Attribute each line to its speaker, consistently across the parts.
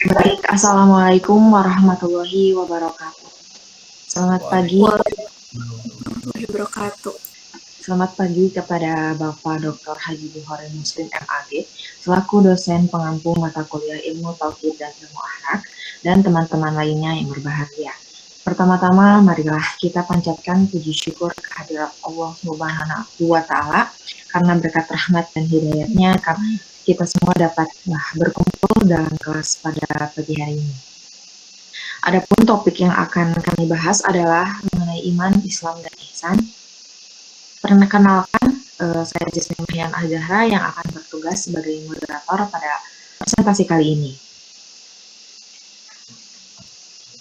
Speaker 1: Baik, Assalamualaikum warahmatullahi wabarakatuh. Selamat pagi.
Speaker 2: Warahmatullahi wabarakatuh.
Speaker 1: Selamat pagi kepada Bapak Dr. Haji Bukhari Muslim MAG, selaku dosen pengampu mata kuliah Ilmu Tauhid dan Ilmu Akhlak, dan teman-teman lainnya yang berbahagia. Pertama-tama, marilah kita panjatkan puji syukur kehadirat Allah Subhanahu wa Ta'ala, karena berkat rahmat dan hidayatnya kita semua dapat berkumpul dalam kelas pada pagi hari ini. Adapun topik yang akan kami bahas adalah mengenai iman, Islam, dan ihsan. Perkenalkan, saya Jasmine Mahyan Al-Zahra yang akan bertugas sebagai moderator pada presentasi kali ini.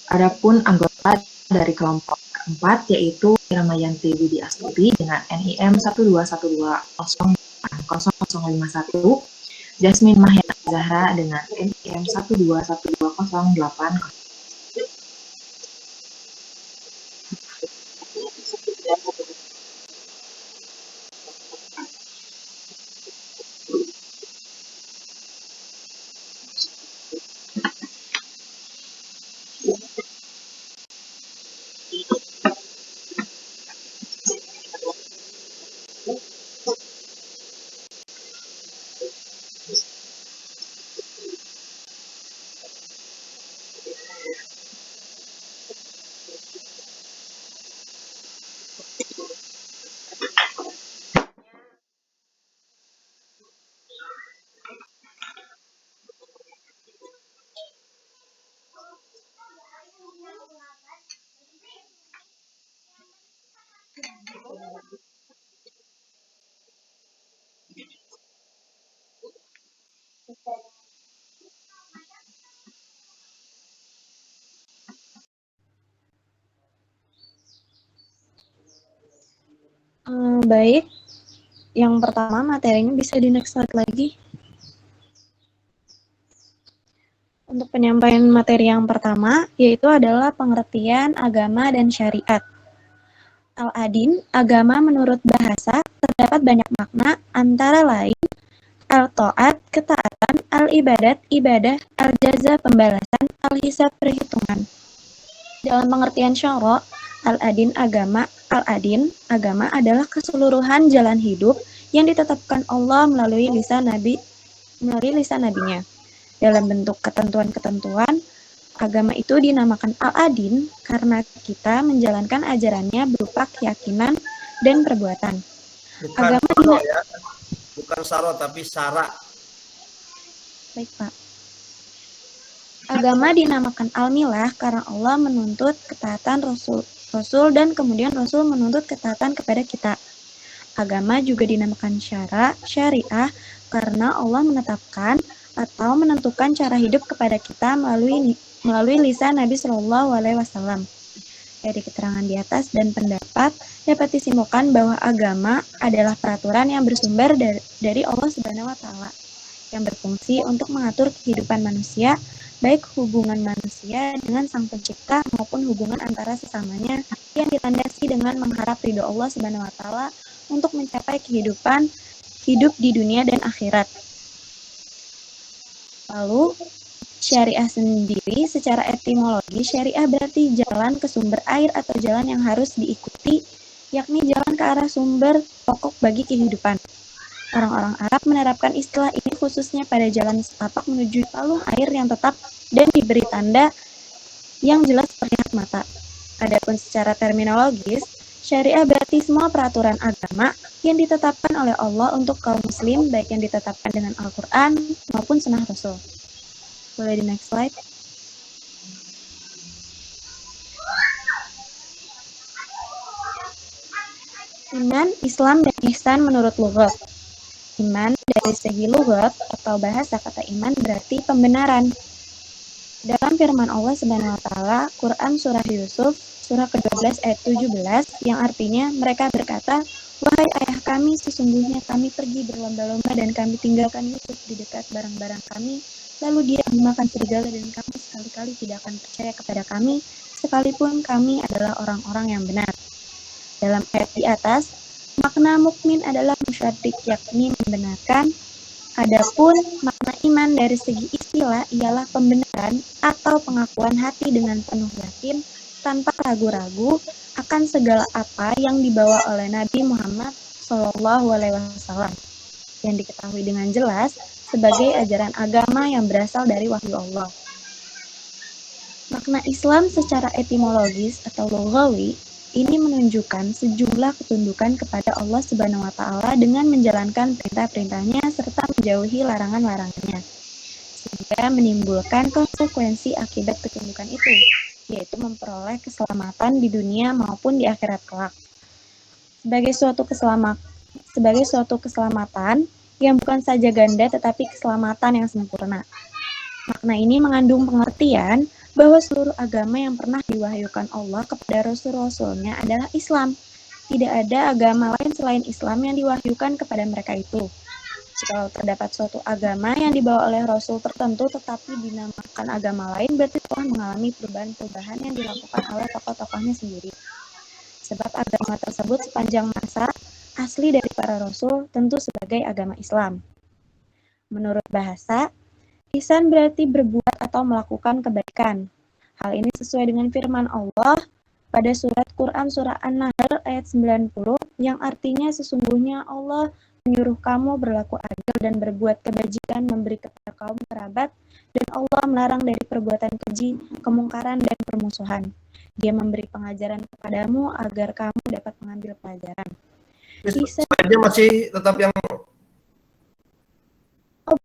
Speaker 1: Adapun anggota dari kelompok keempat yaitu Irmayanti Budi Astuti dengan NIM 121200051, Jasmine Mahyan Al-Zahra dengan NIM 1212080.
Speaker 2: Baik, yang pertama materinya bisa di next slide lagi. Untuk penyampaian materi yang pertama, yaitu adalah pengertian agama dan syariat. Al-adin, agama menurut bahasa, terdapat banyak makna, antara lain al-ta'at, ketaatan, al-ibadat, ibadah, al-jaza, pembalasan, al-hisab, perhitungan. Dalam pengertian syara, al-adin agama adalah keseluruhan jalan hidup yang ditetapkan Allah melalui lisan nabinya. Dalam bentuk ketentuan-ketentuan, agama itu dinamakan al-adin karena kita menjalankan ajarannya berupa keyakinan dan perbuatan.
Speaker 3: Bukan saro tapi sara.
Speaker 2: Baik, Pak. Agama dinamakan al-milah karena Allah menuntut ketaatan Rasul dan kemudian Rasul menuntut ketaatan kepada kita. Agama juga dinamakan syariah karena Allah menetapkan atau menentukan cara hidup kepada kita melalui lisan Nabi Shallallahu Alaihi Wasallam. Dari keterangan di atas dan pendapat dapat disimpulkan bahwa agama adalah peraturan yang bersumber dari Allah Subhanahu Wa Taala yang berfungsi untuk mengatur kehidupan manusia, baik hubungan manusia dengan Sang Pencipta maupun hubungan antara sesamanya yang dilandasi dengan mengharap ridho Allah Subhanahu Wa Taala untuk mencapai kehidupan hidup di dunia dan akhirat. Lalu, syariah sendiri secara etimologi, syariah berarti jalan ke sumber air atau jalan yang harus diikuti, yakni jalan ke arah sumber pokok bagi kehidupan. Orang-orang Arab menerapkan istilah ini khususnya pada jalan setapak menuju palung air yang tetap dan diberi tanda yang jelas terlihat mata. Adapun secara terminologis, syariah berarti semua peraturan agama yang ditetapkan oleh Allah untuk kaum muslim, baik yang ditetapkan dengan Al-Quran maupun Sunnah Rasul. Boleh di next slide. Iman, Islam, dan ihsan menurut lughat. Iman dari segi lughat atau bahasa kata iman berarti pembenaran. Dalam firman Allah Subhanahu wa taala, Quran surah Yusuf surah ke-12 ayat 17 yang artinya mereka berkata, "Wahai ayah kami, sesungguhnya kami pergi berlomba-lomba dan kami tinggalkan Yusuf di dekat barang-barang kami, lalu dia dimakan serigala dan kamu sekali-kali tidak akan percaya kepada kami, sekalipun kami adalah orang-orang yang benar." Dalam ayat di atas, makna mukmin adalah musyaddiq, yakni membenarkan. Adapun makna Iman dari segi istilah ialah pembenaran atau pengakuan hati dengan penuh yakin tanpa ragu-ragu akan segala apa yang dibawa oleh Nabi Muhammad SAW yang diketahui dengan jelas sebagai ajaran agama yang berasal dari wahyu Allah. Makna Islam secara etimologis atau lughawi ini menunjukkan sejumlah ketundukan kepada Allah Subhanahu wa taala dengan menjalankan perintah-perintahnya serta menjauhi larangan-larangannya, sehingga menimbulkan konsekuensi akibat ketundukan itu, yaitu memperoleh keselamatan di dunia maupun di akhirat kelak. Sebagai suatu keselamatan yang bukan saja ganda tetapi keselamatan yang sempurna. Makna ini mengandung pengertian bahwa seluruh agama yang pernah diwahyukan Allah kepada Rasul-Rasulnya adalah Islam. Tidak ada agama lain selain Islam yang diwahyukan kepada mereka itu. Jika terdapat suatu agama yang dibawa oleh Rasul tertentu tetapi dinamakan agama lain, berarti telah mengalami perubahan-perubahan yang dilakukan oleh tokoh-tokohnya sendiri. Sebab agama tersebut sepanjang masa asli dari para Rasul tentu sebagai agama Islam. Menurut bahasa, ihsan berarti berbuat atau melakukan kebaikan. Hal ini sesuai dengan firman Allah pada surat Quran surah An-Nahl ayat 90 yang artinya sesungguhnya Allah menyuruh kamu berlaku adil dan berbuat kebajikan memberi kepada kaum kerabat dan Allah melarang dari perbuatan keji, kemungkaran dan permusuhan. Dia memberi pengajaran kepadamu agar kamu dapat mengambil pelajaran.
Speaker 3: Slide-nya masih tetap yang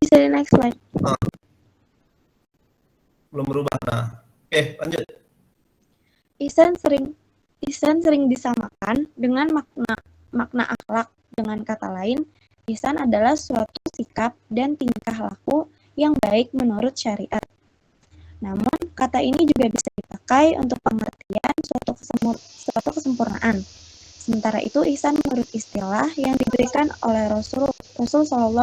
Speaker 2: bisa di next slide.
Speaker 3: belum berubah. Nah, oke, lanjut.
Speaker 2: Ihsan sering disamakan dengan makna akhlak. Dengan kata lain, ihsan adalah suatu sikap dan tingkah laku yang baik menurut syariat. Namun, kata ini juga bisa dipakai untuk pengertian suatu kesempurnaan. Sementara itu, ihsan menurut istilah yang diberikan oleh Rasul SAW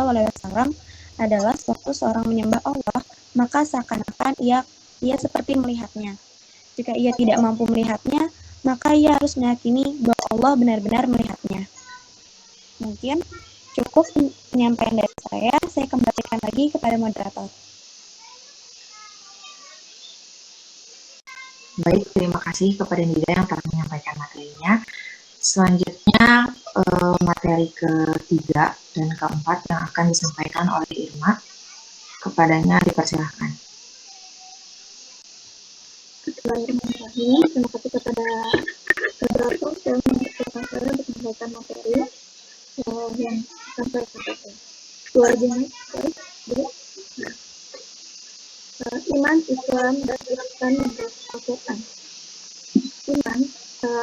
Speaker 2: adalah suatu seorang menyembah Allah, maka seakan-akan ia seperti melihatnya. Jika ia tidak mampu melihatnya, maka ia harus meyakini bahwa Allah benar-benar melihatnya. Mungkin cukup penyampaian dari saya kembalikan lagi kepada moderator.
Speaker 1: Baik, terima kasih kepada Nida yang telah menyampaikan materinya. Selanjutnya materi ketiga dan keempat yang akan disampaikan oleh Irma. Kepadanya dipersilahkan.
Speaker 4: Bismillahirrahmanirrahim. Terima kasih kepada moderator yang mempersilahkan saya untuk menyampaikan materi yang akan saya sampaikan. Dua jenis, iman, Islam, dan ihsan menurut Al-Quran. Iman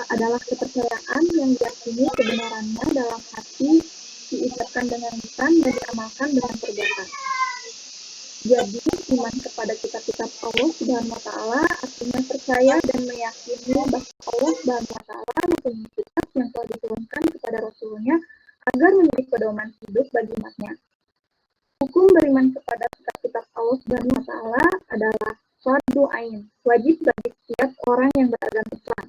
Speaker 4: adalah kepercayaan yang diyakini kebenarannya dalam hati, diucapkan dengan lisan dan diamalkan dengan perbuatan. Jadi, iman kepada kitab-kitab Allah Subhanahu wa taala artinya percaya dan meyakini bahwa Allah Subhanahu wa taala mempunyai kitab yang telah diturunkan kepada Rasulnya agar menjadi pedoman hidup bagi umatnya. Hukum beriman kepada kitab-kitab Allah Subhanahu wa taala adalah fardu ain, wajib bagi setiap orang yang beragama Islam.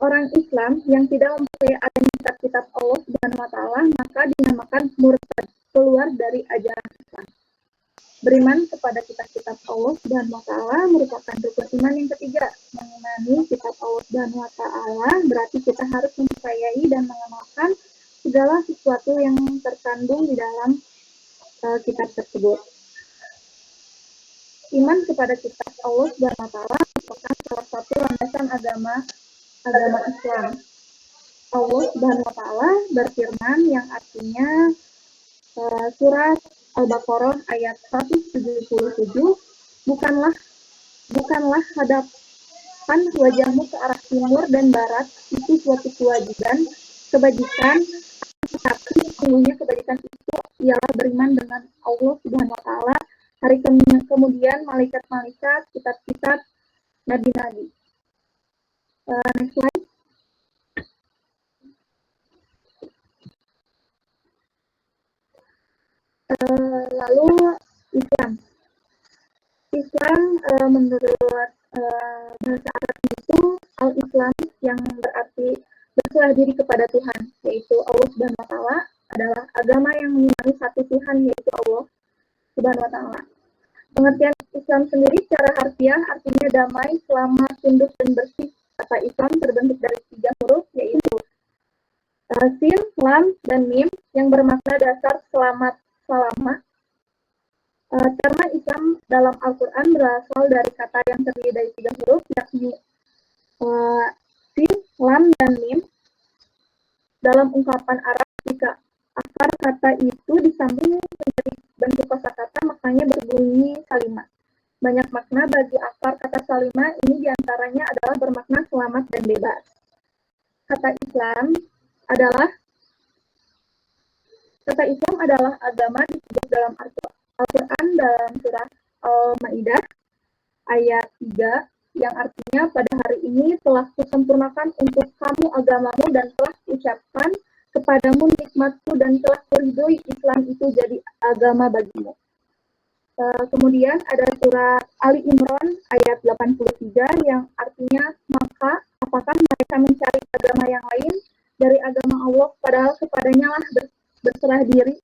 Speaker 4: Orang Islam yang tidak mempercayai adanya kitab-kitab Allah Subhanahu wa taala maka dinamakan murtad, keluar dari ajaran Islam. Beriman kepada kitab-kitab Allah Subhanahu wa taala merupakan rukun iman yang ketiga. Mengimani kitab Allah Subhanahu wa taala berarti kita harus mempercayai dan mengamalkan segala sesuatu yang terkandung di dalam kitab tersebut. Iman kepada kitab Allah Subhanahu wa taala merupakan salah satu landasan agama Islam. Allah Subhanahu wa taala berfirman yang artinya surat Al-Baqarah ayat 177, bukanlah hadapan wajahmu ke arah timur dan barat itu suatu kebajikan, tetapi sesungguhnya kebajikan itu ialah beriman dengan Allah Subhanahu wa taala, hari kemudian malaikat-malaikat, kitab-kitab, nabi-nabi. Next slide. Lalu Islam menurut bahasa Arab itu al-Islam yang berarti berserah diri kepada Tuhan, yaitu Allah Subhanahu wa taala adalah agama yang satu Tuhan, yaitu Allah Subhanahu wa Ta'ala. Pengertian Islam sendiri secara harfiah artinya damai, selamat, tunduk, dan bersih. Kata Islam terbentuk dari 3 huruf, yaitu sin, lam, dan mim, yang bermakna dasar selamat, salamah. Terma Islam dalam Al-Quran berasal dari kata yang terdiri dari 3 huruf, yakni sin, lam, dan mim. Dalam ungkapan Arab, jika akar kata itu disambung menjadi bentuk kosakata, maknanya berbunyi salimah. Banyak makna bagi akar kata salimah, ini diantaranya adalah bermakna selamat dan bebas. Kata Islam adalah agama disebut dalam Al-Quran dalam surah Al-Maidah ayat 3, yang artinya pada hari ini telah kusempurnakan untuk kamu agamamu dan telah ucapkan kepadamu nikmatku dan telah kuridhoi Islam itu jadi agama bagimu. Kemudian ada surat Ali Imran ayat 83 yang artinya, maka apakah mereka mencari agama yang lain dari agama Allah, padahal kepadanya lah berserah diri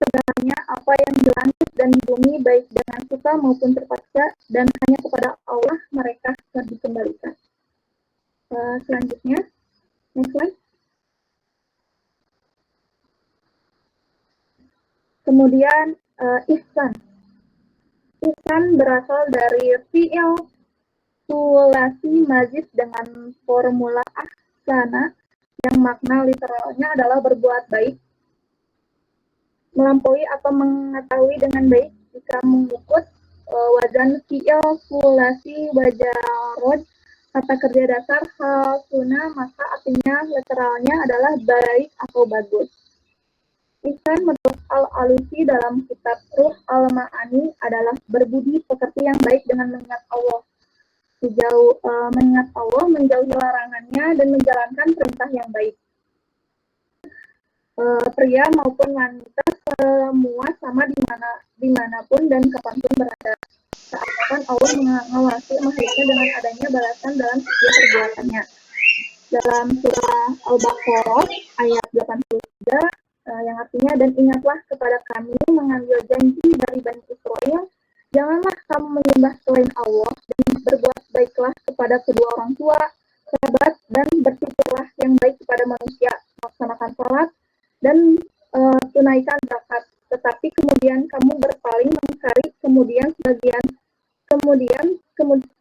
Speaker 4: segalanya apa yang di langit dan di bumi, baik dengan suka maupun terpaksa, dan hanya kepada Allah mereka akan dikembalikan. Selanjutnya, next slide. Kemudian ihsan. Ihsan berasal dari fi'il sulasi mazid dengan formula ahsana, yang makna literalnya adalah berbuat baik, melampaui atau mengetahui dengan baik. Jika mengikut wazan fi'il sulasi wajarod, kata kerja dasar hasuna, maka artinya literalnya adalah baik atau bagus. Ihsan menurut Al-Alusi dalam kitab Ruh Al-Ma'ani adalah berbudi pekerti yang baik dengan mengingat Allah. Mengingat Allah, menjauhi larangannya, dan menjalankan perintah yang baik. Pria maupun wanita semua sama dimanapun dan kapanpun berada. Seakan Allah mengawasi makhluknya dengan adanya balasan dalam setiap perbuatannya. Dalam surah Al-Baqarah ayat 83, yang artinya, dan ingatlah kepada kami mengambil janji dari Bani Israel, janganlah kamu menyembah selain Allah, dan berbuat baiklah kepada kedua orang tua, sahabat, dan bertuturlah yang baik kepada manusia, melaksanakan salat, dan tunaikan zakat. Tetapi kemudian kamu berpaling mengingkari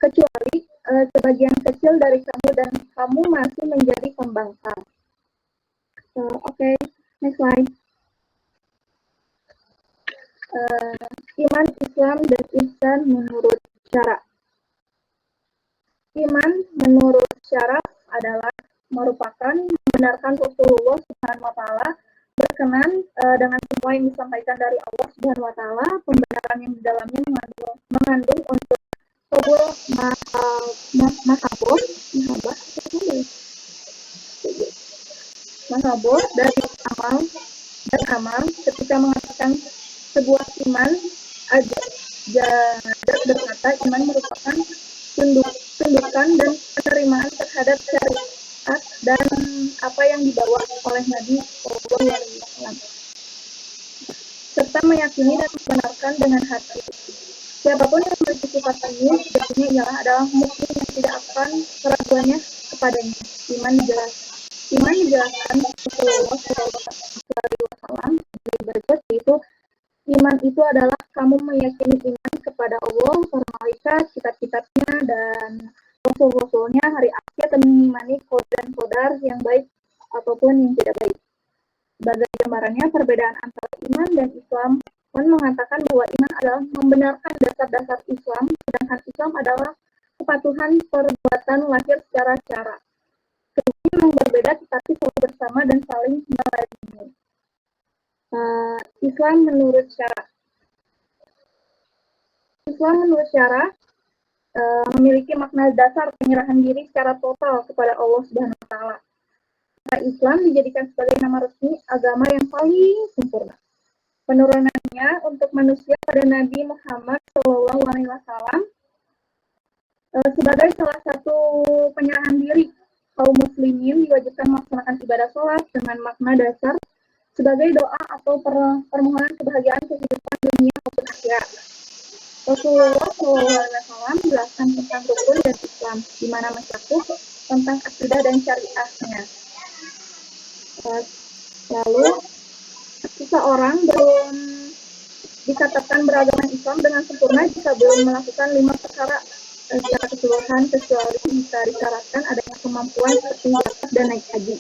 Speaker 4: kecuali sebagian kecil dari kamu, dan kamu masih menjadi pembangkang. Oke. Next slide. Iman, Islam, dan ihsan menurut syara. Iman menurut syara adalah merupakan membenarkan Rasulullah Subhanahu wa Ta'ala, berkenan dengan semua yang disampaikan dari Allah Subhanahu wa Ta'ala, pembenaran yang di dalamnya mengandung unsur qabul, mahabah dari amal. Ketika mengatakan sebuah iman, Jabir berkata iman merupakan tundukan dan penerimaan terhadap syariat dan apa yang dibawa oleh Nabi SAW, serta meyakini dan membenarkan dengan hati. Siapapun yang memiliki sifat ini, sejatinya ialah adalah mukmin yang tidak akan keraguannya kepadanya. Iman dijelaskan Rasulullah SAW dari berikut, yaitu iman itu adalah kamu meyakini iman kepada Allah, para malaikat, kitab-kitabnya, dan rasul-rasulnya, hari akhir, dan mengimani qadar yang baik ataupun yang tidak baik. Sebagai gambarannya, perbedaan antara iman dan Islam mengatakan bahwa iman adalah membenarkan dasar-dasar Islam, sedangkan Islam adalah kepatuhan perbuatan lahir secara cara. Keduanya memang berbeda, tetapi selalu bersama dan saling melindungi. Islam menurut syara. Islam menurut syara memiliki makna dasar penyerahan diri secara total kepada Allah Subhanahu wa Ta'ala. Islam dijadikan sebagai nama resmi agama yang paling sempurna. Penurunannya untuk manusia pada Nabi Muhammad SAW sebagai salah satu penyerahan diri kaum muslimin diwajibkan melaksanakan ibadah sholat dengan makna dasar sebagai doa atau permohonan kebahagiaan kehidupan dunia maupun akhirat. Rasulullah SAW menjelaskan tentang rukun dan Islam, di mana mencakup tentang akidah dan syariahnya. Lalu, seseorang belum dikatakan beragama Islam dengan sempurna jika belum melakukan 5 perkara secara keseluruhan, kecuali jika disyaratkan adanya kemampuan seperti zakat dan naik haji.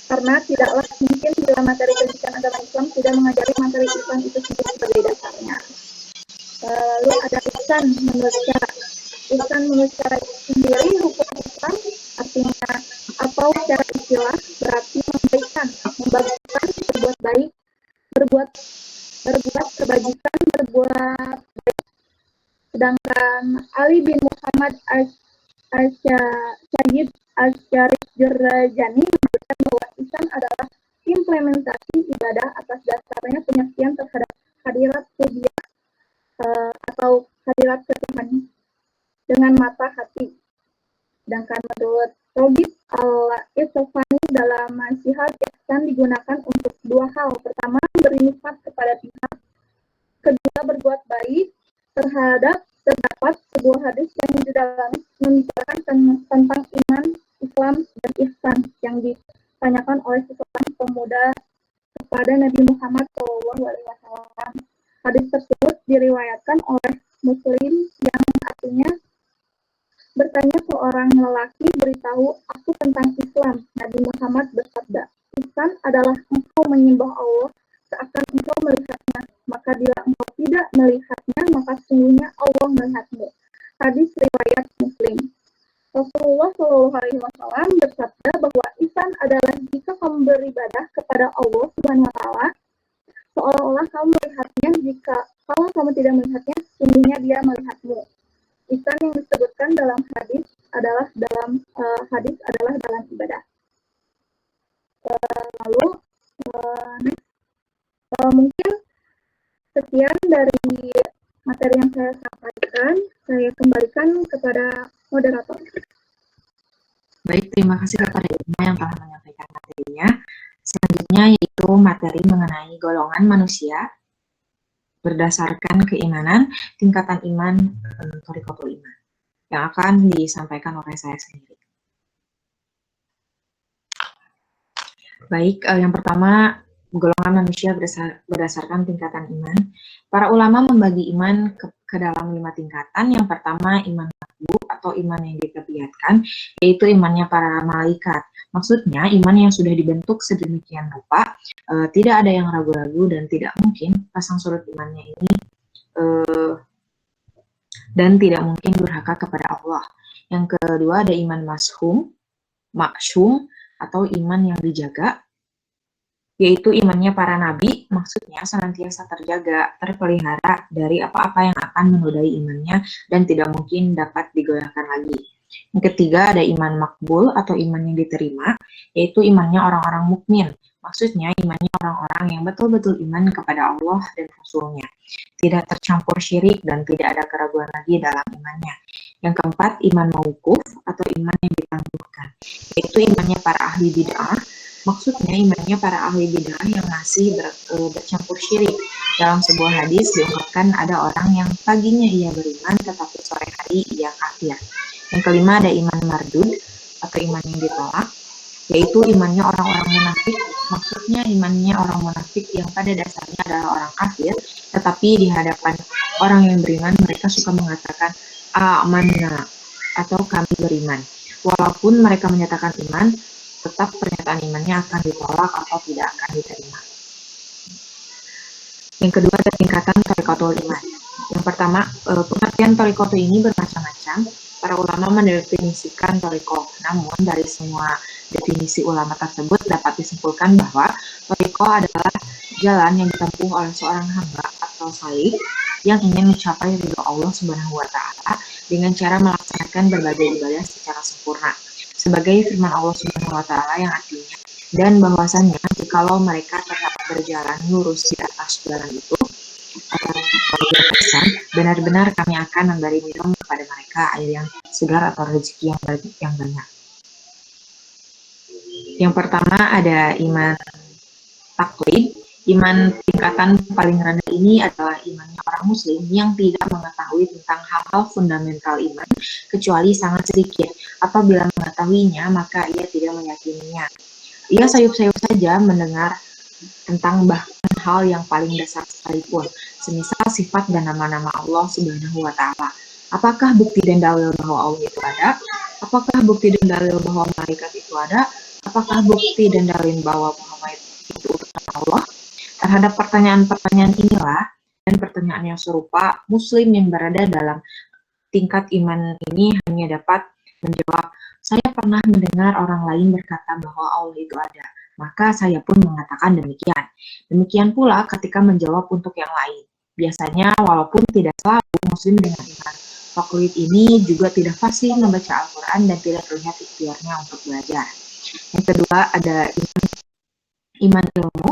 Speaker 4: Karena tidaklah mungkin bila materi pendidikan agama Islam tidak mengajari materi Islam itu sendiri sebagai dasarnya. Lalu ada ihsan menurut syara. Ihsan menurut syara sendiri hukum Islam artinya atau secara istilah berarti membaikan, membagikan, berbuat baik, berbuat kebajikan, berbuat baik. Sedangkan Ali bin Muhammad Al-Syahid Al-Syarif Jurjani menyebutkan bahwa ihsan adalah implementasi ibadah atas dasarnya penyaksian terhadap hadirat rubiah atau hadirat ketuhanan dengan mata hati. Sedangkan menurut Rogib Al-Isfahani dalam Syiar ihsan digunakan untuk 2 hal. Pertama, memberi nikmat kepada pihak. Kedua, berbuat baik. Terdapat sebuah hadis yang di dalamnya membicarakan tentang iman, Islam, dan ihsan yang ditanyakan oleh seseorang pemuda kepada Nabi Muhammad SAW. Hadis tersebut diriwayatkan oleh Muslim yang artinya bertanya seorang lelaki, beritahu aku tentang Islam. Nabi Muhammad bersabda, ihsan adalah engkau menyembah Allah seakan engkau melihatnya. Maka bila engkau tidak melihatnya, maka sesungguhnya Allah melihatmu. Hadis riwayat Muslim. Rasulullah SAW bersabda bahwa ihsan adalah jika kamu beribadah kepada Allah Subhanahu Wa Taala seolah-olah kamu melihatnya. Jika kalau kamu tidak melihatnya, sesungguhnya Dia melihatmu. Ihsan yang disebutkan dalam hadis adalah dalam ibadah. Lalu mungkin sekian dari materi yang saya sampaikan. Saya kembalikan kepada moderator.
Speaker 1: Baik, terima kasih kepada Irma yang telah menyampaikan materinya. Selanjutnya yaitu materi mengenai golongan manusia berdasarkan keimanan, tingkatan iman, thariqatul iman, yang akan disampaikan oleh saya sendiri. Baik, yang pertama, golongan manusia berdasarkan tingkatan iman. Para ulama membagi iman ke dalam 5 tingkatan. Yang pertama, iman maqbu atau iman yang ditabiatkan, yaitu imannya para malaikat. Maksudnya, iman yang sudah dibentuk sedemikian rupa, tidak ada yang ragu-ragu dan tidak mungkin pasang surut imannya ini dan tidak mungkin durhaka kepada Allah. Yang kedua, ada iman maksum atau iman yang dijaga, yaitu imannya para nabi, maksudnya senantiasa terjaga, terpelihara dari apa-apa yang akan menodai imannya dan tidak mungkin dapat digoyahkan lagi. Yang ketiga, ada iman makbul atau iman yang diterima, yaitu imannya orang-orang mukmin. Maksudnya imannya orang-orang yang betul-betul iman kepada Allah dan Rasul-Nya. Tidak tercampur syirik dan tidak ada keraguan lagi dalam imannya. Yang keempat, iman mauquf atau iman yang ditangguhkan, yaitu imannya para ahli bid'ah. Maksudnya imannya para ahli bid'ah yang masih bercampur syirik. Dalam sebuah hadis diungkapkan ada orang yang paginya ia beriman tetapi sore hari ia kafir. Yang kelima, ada iman mardud atau iman yang ditolak, yaitu imannya orang-orang munafik. Maksudnya imannya orang munafik yang pada dasarnya adalah orang kafir, tetapi di hadapan orang yang beriman mereka suka mengatakan amanna atau kami beriman. Walaupun mereka menyatakan iman, tetap pernyataan imannya akan ditolak atau tidak akan diterima. Yang kedua, ada tingkatan thariqatul iman. Yang pertama, pengertian thariqatul ini bermacam-macam. Para ulama mendefinisikan thariqah. Namun dari semua definisi ulama tersebut dapat disimpulkan bahwa thariqah adalah jalan yang ditempuh oleh seorang hamba atau salik yang ingin mencapai ridho Allah Subhanahu wa Ta'ala dengan cara melaksanakan berbagai ibadah secara sempurna. Sebagai firman Allah Subhanahu wa Ta'ala yang artinya, dan bahwasannya jikalau mereka tetap berjalan lurus di atas jalan itu, benar-benar kami akan memberi minum kepada mereka air yang segar atau rezeki yang banyak. Yang pertama ada iman taklid. Iman tingkatan paling rendah ini adalah imannya orang muslim yang tidak mengetahui tentang hal-hal fundamental iman kecuali sangat sedikit, atau bila mengetahuinya maka ia tidak meyakininya. Ia sayup-sayup saja mendengar tentang bahkan hal yang paling dasar sekalipun, semisal sifat dan nama-nama Allah Subhanahu wa Ta'ala. Apakah bukti dan dalil bahwa Allah itu ada? Apakah bukti dan dalil bahwa malaikat itu ada? Apakah bukti dan dalil bahwa Muhammad itu utusan Allah? Terhadap pertanyaan-pertanyaan inilah dan pertanyaan yang serupa, Muslim yang berada dalam tingkat iman ini hanya dapat menjawab, saya pernah mendengar orang lain berkata bahwa Allah itu ada, maka saya pun mengatakan demikian. Demikian pula ketika menjawab untuk yang lain. Biasanya walaupun tidak selalu, Muslim dengan iman taklid ini juga tidak fasih membaca Al-Quran dan tidak terlihat ikhtiarnya untuk belajar. Yang kedua ada iman ilmu,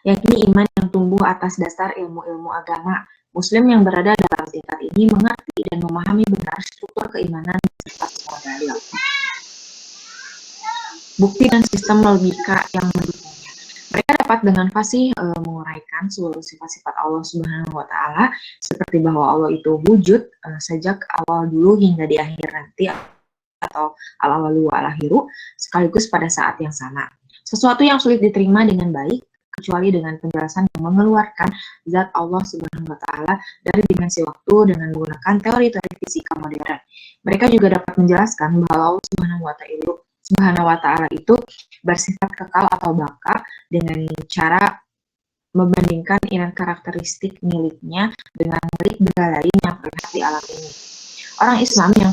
Speaker 1: yakni iman yang tumbuh atas dasar ilmu-ilmu agama. Muslim yang berada dalam tingkat ini mengerti dan memahami benar struktur keimanan serta semua dalil, bukti dan sistem logika yang mendukungnya. Mereka dapat dengan fasih menguraikan seluruh sifat-sifat Allah Subhanahu wa Ta'ala, seperti bahwa Allah itu wujud sejak awal dulu hingga di akhir nanti, atau al-awalu wal-akhiru, sekaligus pada saat yang sama. Sesuatu yang sulit diterima dengan baik, kecuali dengan penjelasan yang mengeluarkan zat Allah Subhanahu wa Ta'ala dari dimensi waktu dengan menggunakan teori-teori fisika modern. Mereka juga dapat menjelaskan bahwa Allah Subhanahu wa Ta'ala itu bersifat kekal atau baka dengan cara membandingkan iman karakteristik miliknya dengan milik benda lain yang terlihat di alam ini. Orang Islam yang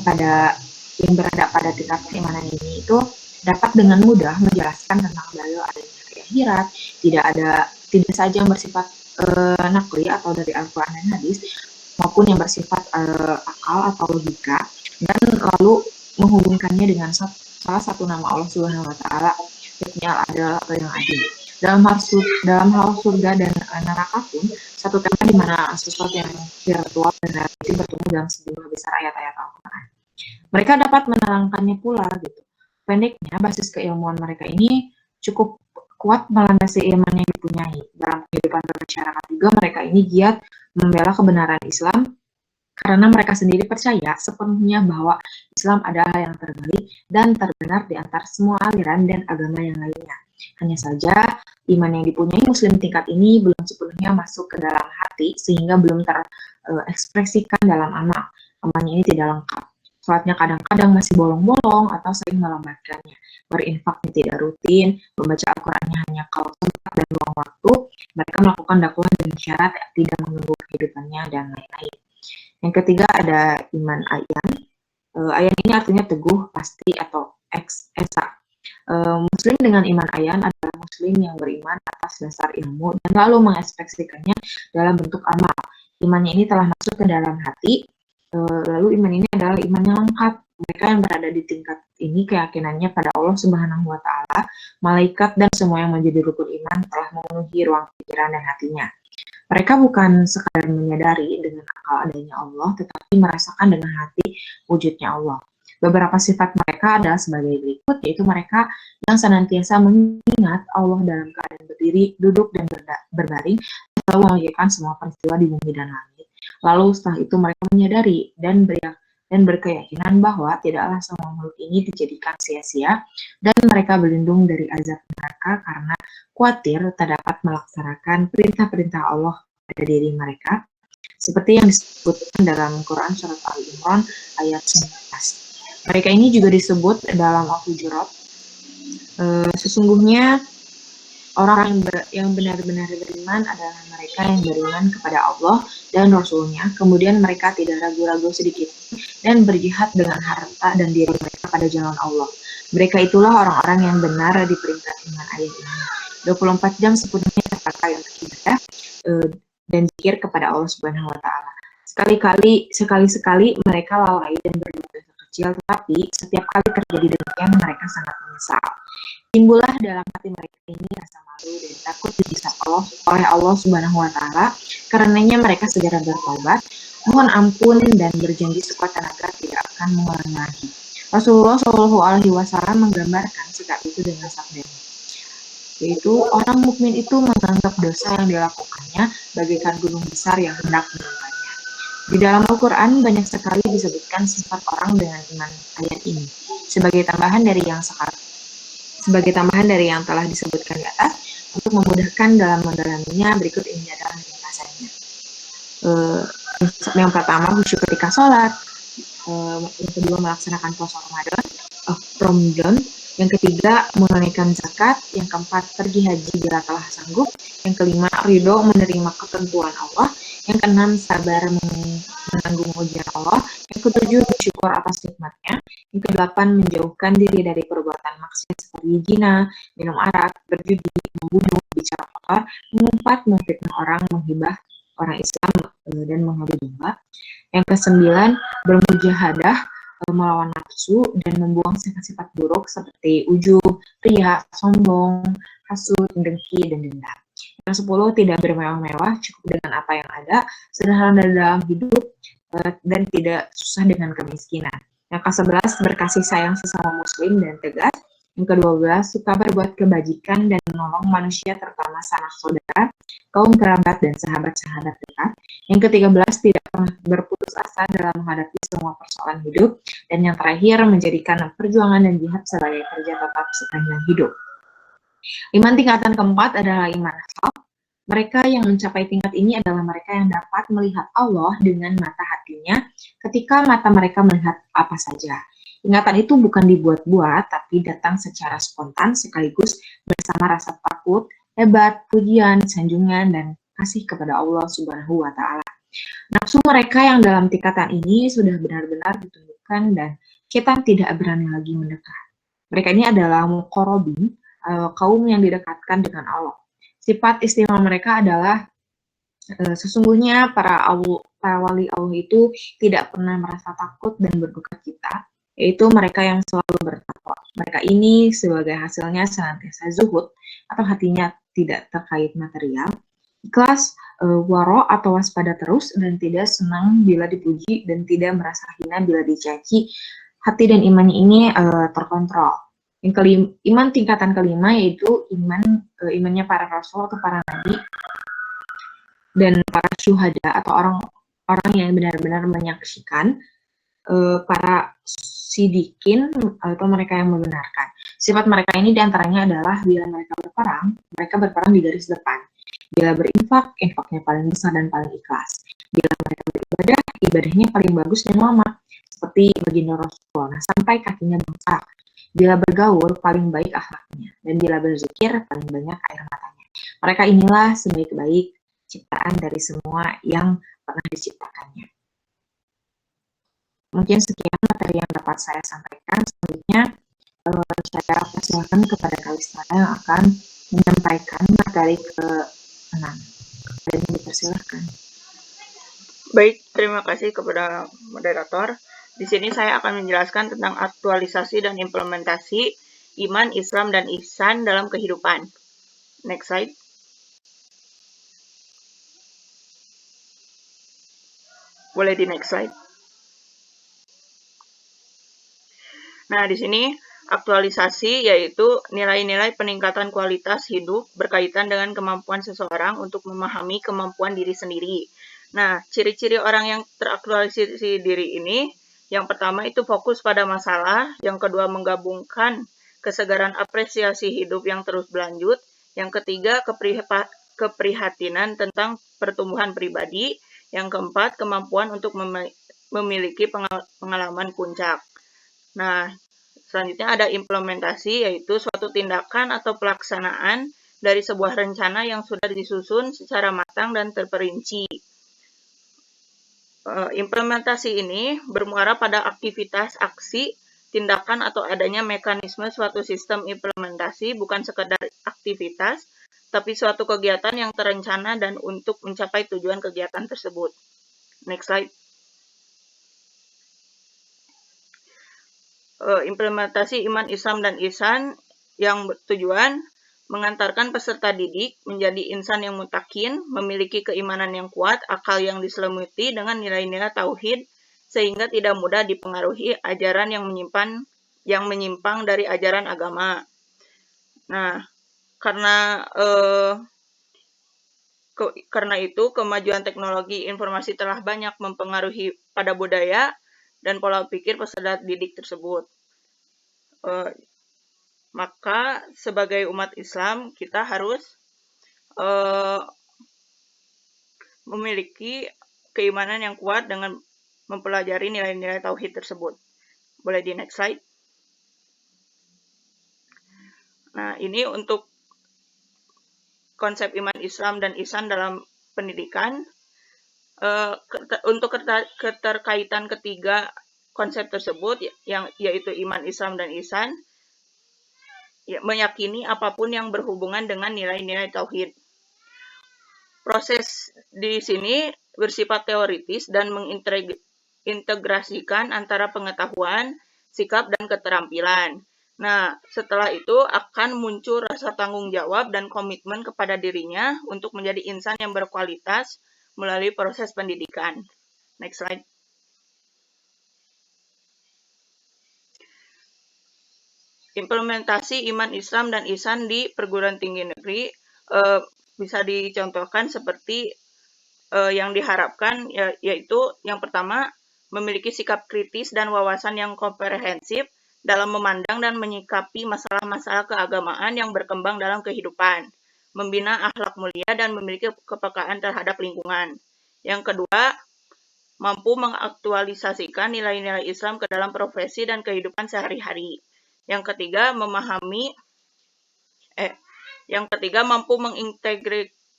Speaker 1: berada pada tingkat keimanan ini itu dapat dengan mudah menjelaskan tentang dalil adanya akhirat, tidak saja yang bersifat nakli atau dari Al-Quran dan Hadis, maupun yang bersifat akal atau logika, dan lalu menghubungkannya dengan salah satu nama Allah Subhanahu wa Ta'ala, yakni Al-Adil atau yang adil. Dalam hal surga dan neraka pun, satu tema di mana sesuatu yang virtual dan relatif bertemu dalam sejumlah besar ayat-ayat Al-Quran. Mereka dapat menerangkannya pula gitu. Pendeknya, basis keilmuan mereka ini cukup kuat melandasi iman yang dipunyai. Dalam kehidupan bermasyarakat juga mereka ini giat membela kebenaran Islam karena mereka sendiri percaya sepenuhnya bahwa Islam adalah yang terbaik dan terbenar di antara semua aliran dan agama yang lainnya. Hanya saja, iman yang dipunyai Muslim tingkat ini belum sepenuhnya masuk ke dalam hati sehingga belum terekspresikan dalam amal. Amalnya ini tidak lengkap. Sholatnya kadang-kadang masih bolong-bolong atau sering melambatkannya. Berinfaknya tidak rutin, membaca Al-Qurannya hanya kalau sempat dan luang waktu. Mereka melakukan dakwah dengan syarat tidak mengganggu kehidupannya dan lain-lain. Yang ketiga ada iman ayan. Ayan ini artinya teguh, pasti, atau esa. Muslim dengan iman ayan adalah Muslim yang beriman atas dasar ilmu dan lalu mengekspresikannya dalam bentuk amal. Imannya ini telah masuk ke dalam hati. Lalu iman ini adalah iman yang lengkap. Mereka yang berada di tingkat ini keyakinannya pada Allah Subhanahu wa Ta'ala, malaikat, dan semua yang menjadi rukun iman telah memenuhi ruang pikiran dan hatinya. Mereka bukan sekadar menyadari dengan akal adanya Allah, tetapi merasakan dengan hati wujudnya Allah. Beberapa sifat mereka adalah sebagai berikut, yaitu mereka yang senantiasa mengingat Allah dalam keadaan berdiri, duduk, dan berbaring, lalu mengerjakan semua peristiwa di bumi dan langit. Lalu setelah itu mereka menyadari dan berkeyakinan bahwa tidaklah semua makhluk ini dijadikan sia-sia, dan mereka berlindung dari azab neraka karena khawatir tak dapat melaksanakan perintah-perintah Allah pada diri mereka, seperti yang disebutkan dalam Quran Surat Al-Imran ayat 19. Mereka ini juga disebut dalam Al-Hujurat, sesungguhnya orang yang benar-benar beriman adalah mereka yang beriman kepada Allah dan Rasul-Nya, kemudian mereka tidak ragu-ragu sedikit dan berjihad dengan harta dan diri mereka pada jalan Allah. Mereka itulah orang-orang yang benar di peringkat iman ayat ini. 24 jam sepenuhnya terpakai untuk ibadah dan zikir kepada Allah Subhanahu wa Ta'ala. Sekali-sekali mereka lalai dan berbuat dosa kecil, tetapi setiap kali terjadi demikian mereka sangat menyesal. Timbullah dalam hati mereka ini rasa malu dan takut dihisab oleh Allah Subhanahu wa Ta'ala, karenanya mereka segera bertobat, mohon ampun, dan berjanji sekuat tenaga tidak akan mengulangi lagi. Rasulullah Shallallahu Alaihi Wasallam menggambarkan sikap itu dengan sabdanya, yaitu orang mukmin itu menganggap dosa yang dilakukannya bagaikan gunung besar yang hendak menimpa. Di dalam Al-Quran banyak sekali disebutkan sifat orang dengan iman ayat ini. Sebagai tambahan dari yang telah disebutkan di atas, untuk memudahkan dalam mendalaminya, berikut ini adalah ringkasannya. Yang pertama, khusyuk ketika sholat. Yang kedua, melaksanakan puasa Ramadan. Yang ketiga, menunaikan zakat. Yang keempat, pergi haji bila telah sanggup. Yang kelima, ridho menerima ketentuan Allah. Yang keenam, sabar menanggung ujian Allah. Yang ketujuh, bersyukur atas nikmatnya. Yang kedelapan, menjauhkan diri dari perbuatan maksiat seperti zina, minum arak, berjudi, membunuh, bicara kotor, mengumpat, memfitnah orang, menghibah orang Islam, dan mengambil domba. Yang kesembilan, bermujahadah melawan nafsu dan membuang sifat-sifat buruk seperti ujub, riya, sombong, hasud, dengki, dan dendam. Yang 10, tidak bermewah-mewah, cukup dengan apa yang ada, sederhana dalam hidup, dan tidak susah dengan kemiskinan. Yang ke-11, berkasih sayang sesama muslim dan tegas. Yang ke-12, suka berbuat kebajikan dan menolong manusia, terutama sanak saudara, kaum kerabat, dan sahabat-sahabat dekat. Yang ke-13, tidak pernah berputus asa dalam menghadapi semua persoalan hidup. Dan yang terakhir, menjadikan perjuangan dan jihad sebagai kerja tetap sepanjang hidup. Iman tingkatan keempat adalah iman hafal. Mereka yang mencapai tingkat ini adalah mereka yang dapat melihat Allah dengan mata hatinya ketika mata mereka melihat apa saja. Ingatan itu bukan dibuat-buat, tapi datang secara spontan sekaligus bersama rasa takut, hebat, pujian, sanjungan, dan kasih kepada Allah Subhanahu wa Ta'ala. Nafsu mereka yang dalam tingkatan ini sudah benar-benar ditunjukkan dan setan tidak berani lagi mendekat. Mereka ini adalah muqarrabin, kaum yang didekatkan dengan Allah. Sifat istimewa mereka adalah sesungguhnya para wali Allah itu tidak pernah merasa takut dan berduka cita, yaitu mereka yang selalu bertakwa. Mereka ini sebagai hasilnya senantiasa zuhud atau hatinya tidak terkait material, ikhlas, waro atau waspada terus, dan tidak senang bila dipuji dan tidak merasa hina bila dicaci. Hati dan imannya ini terkontrol. Yang kelima, iman tingkatan kelima yaitu imannya para rasul atau para nabi dan para syuhada atau orang-orang yang benar-benar menyaksikan, para sidikin atau mereka yang membenarkan. Sifat mereka ini diantaranya adalah bila mereka berperang di garis depan. Bila berinfak, infaknya paling besar dan paling ikhlas. Bila mereka beribadah, ibadahnya paling bagus dan lama, seperti baginda Rasulullah, sampai kakinya bengkak. Bila bergaul, paling baik akhlaknya, dan bila berzikir, paling banyak air matanya. Mereka inilah sebaik-baik ciptaan dari semua yang pernah diciptakannya. Mungkin sekian materi yang dapat saya sampaikan. Selanjutnya, saya persilakan kepada Kalista yang akan menyampaikan materi ke-6. Dan dipersilakan.
Speaker 5: Baik, terima kasih kepada moderator. Di sini saya akan menjelaskan tentang aktualisasi dan implementasi iman, Islam, dan ihsan dalam kehidupan. Next slide. Boleh di next slide. Nah, di sini aktualisasi yaitu nilai-nilai peningkatan kualitas hidup berkaitan dengan kemampuan seseorang untuk memahami kemampuan diri sendiri. Nah, ciri-ciri orang yang teraktualisasi diri ini, yang pertama itu fokus pada masalah, yang kedua menggabungkan kesegaran apresiasi hidup yang terus berlanjut, yang ketiga keprihatinan tentang pertumbuhan pribadi, yang keempat kemampuan untuk memiliki pengalaman puncak. Nah, selanjutnya ada implementasi, yaitu suatu tindakan atau pelaksanaan dari sebuah rencana yang sudah disusun secara matang dan terperinci. Implementasi ini bermuara pada aktivitas, aksi, tindakan atau adanya mekanisme suatu sistem implementasi, bukan sekedar aktivitas, tapi suatu kegiatan yang terencana dan untuk mencapai tujuan kegiatan tersebut. Next slide. Implementasi iman, Islam, dan ihsan yang bertujuan mengantarkan peserta didik menjadi insan yang mutakin, memiliki keimanan yang kuat, akal yang diselimuti dengan nilai-nilai tauhid, sehingga tidak mudah dipengaruhi ajaran yang menyimpang dari ajaran agama. Nah, Karena itu, kemajuan teknologi informasi telah banyak mempengaruhi pada budaya dan pola pikir peserta didik tersebut. Maka sebagai umat Islam, kita harus memiliki keimanan yang kuat dengan mempelajari nilai-nilai tauhid tersebut. Boleh di next slide. Nah, ini untuk konsep iman Islam dan ihsan dalam pendidikan. Untuk keterkaitan ketiga konsep tersebut, yaitu iman Islam dan ihsan, meyakini apapun yang berhubungan dengan nilai-nilai tauhid. Proses di sini bersifat teoritis dan mengintegrasikan antara pengetahuan, sikap, dan keterampilan. Nah, setelah itu akan muncul rasa tanggung jawab dan komitmen kepada dirinya untuk menjadi insan yang berkualitas melalui proses pendidikan. Next slide. Implementasi iman Islam dan ihsan di perguruan tinggi negeri bisa dicontohkan seperti yang diharapkan, yaitu yang pertama, memiliki sikap kritis dan wawasan yang komprehensif dalam memandang dan menyikapi masalah-masalah keagamaan yang berkembang dalam kehidupan, membina akhlak mulia dan memiliki kepekaan terhadap lingkungan. Yang kedua, mampu mengaktualisasikan nilai-nilai Islam ke dalam profesi dan kehidupan sehari-hari. Yang ketiga, mampu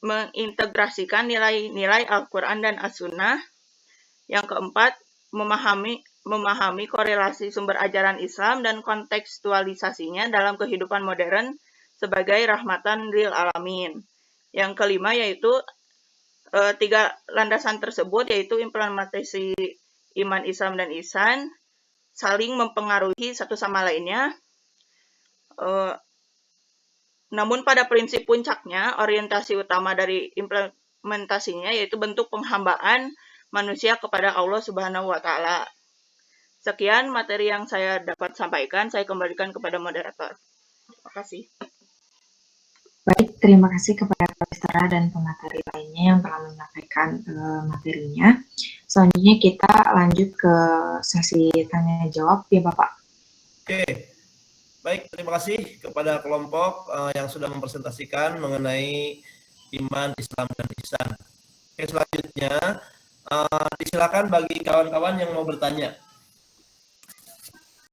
Speaker 5: mengintegrasikan nilai-nilai Al-Quran dan As-Sunnah. Yang keempat, memahami korelasi sumber ajaran Islam dan kontekstualisasinya dalam kehidupan modern sebagai rahmatan lil alamin. Yang kelima yaitu tiga landasan tersebut, yaitu implementasi iman Islam dan ihsan saling mempengaruhi satu sama lainnya. Namun pada prinsip puncaknya, orientasi utama dari implementasinya yaitu bentuk penghambaan manusia kepada Allah Subhanahu wa Ta'ala. Sekian materi yang saya dapat sampaikan, saya kembalikan kepada moderator. Terima kasih.
Speaker 1: Baik, terima kasih kepada peserta dan pemateri lainnya yang telah menyampaikan materinya. Selanjutnya kita lanjut ke sesi tanya jawab ya Bapak.
Speaker 3: Oke, baik, terima kasih kepada kelompok yang sudah mempresentasikan mengenai iman, Islam, dan ihsan. Oke, selanjutnya disilakan bagi kawan-kawan yang mau bertanya.